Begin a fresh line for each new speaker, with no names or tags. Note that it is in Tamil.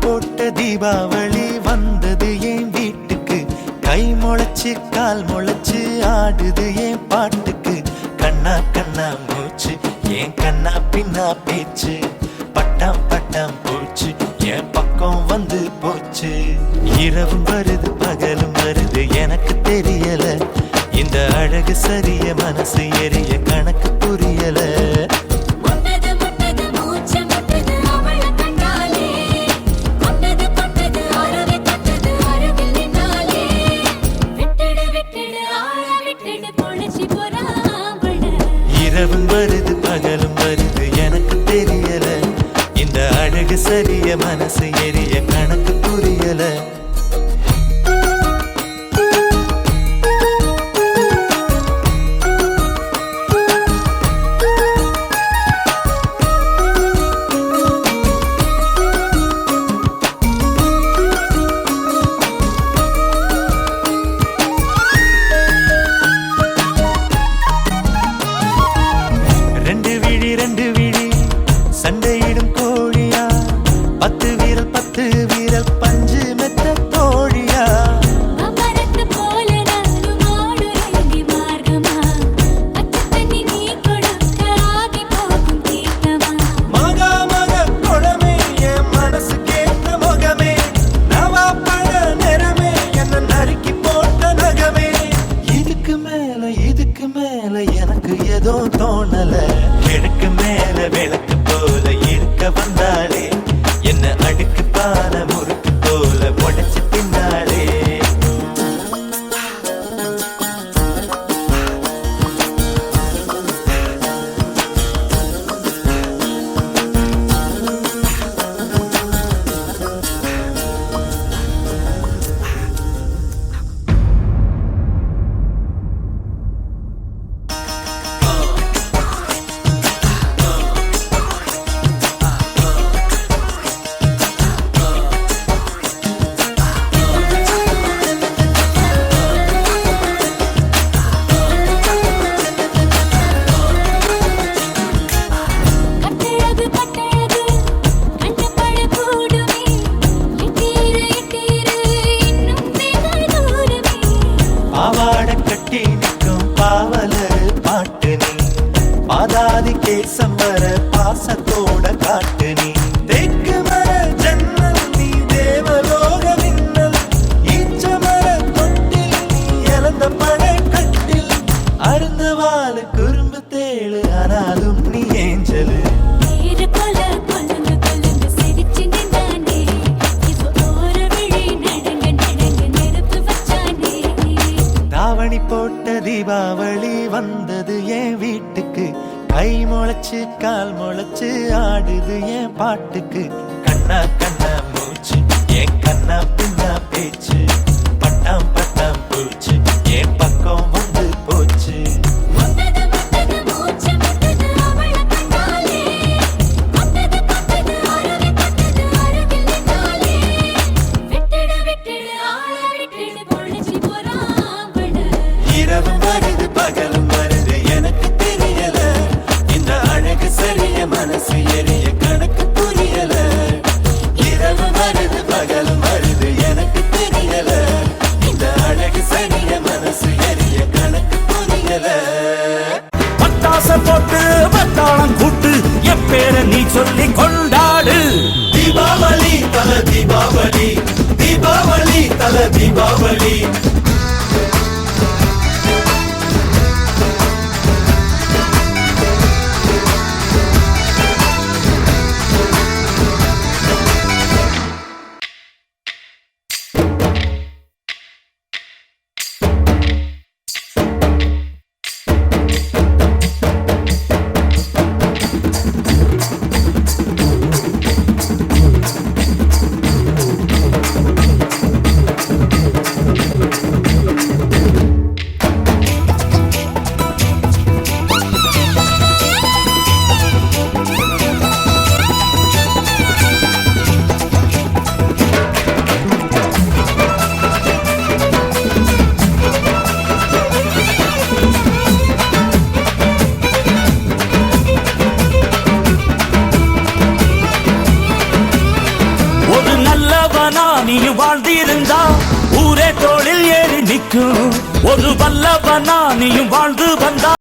போட்ட தீபாவளி வந்தது என் வீட்டுக்கு. கை முளைச்சு கால் முளைச்சு ஆடுது என் பாட்டுக்கு. கண்ணா கண்ணா மூச்சு என் கண்ணா பின்னா பேச்சு. பட்டாம் பட்டாம் போச்சு என் பக்கம் வந்து போச்சு. இரவும் வருது பகலும் வருது எனக்கு தெரியல. இந்த அழகு சரிய மனசு எரிய கணக்கு புரியல. இரவும் வருது பகலும் வருது எனக்கு தெரியல. இந்த அழகு சரிய மனசு எரிய கணக்கு புரியல. ரெண்டு விழி சண்டையிடும் கோழியா, 10 வீரல் 10 வீரல் பஞ்சு மெத்த தோழியா. மகா மக குளமே என் மனசு கேட்ட முகமே. நவா பழ நிறமே என்ன நறுக்கி போட்ட நகமே. இதுக்கு மேல எனக்கு ஏதோ தோணல. கிழக்கு மேல விளக்கு போல இருக்க வந்தாளே. என்ன அடுக்கு பால முறுக்கு போல உடைச்சு பின்னாலே. பாவாட கட்டி நிற்கும் பாவலர் பாட்டு நீ. பாதாதி கேசம் வர பாசத்தோட காட்டு நீ. தெற்கு மர ஜன்னல் நீ தேவலோக மின்னல். ஈச்ச மர தொட்டில் நீ இழந்த பழ கட்டில். அருந்த வாழ குறும்பு தேழு ஆனாலும் நீ ஏஞ்சலு. தாவணி போட்ட தீபாவளி வந்தது என் வீட்டுக்கு. கை முளைச்சு கால் முளைச்சு ஆடுது என் பாட்டுக்கு. கண்ணா கண்ணா மூச்சு என் கண்ணா பின்னா பேச்சு. பட்டாம் பட்டாம் பூச்சு என் பக்கம் வந்து போச்சு. இரவும் வருது பகலும் வருது எனக்கு தெரியல. இந்த அழகு சரிய மனசு எரிய கணக்கு புரியல.
நல்லவனா நீயும் வாழ்ந்திருந்தா ஊரே தோளில் ஏறி நிற்கும். ஒரு வல்லவனா நீயும் வாழ்ந்து வந்தா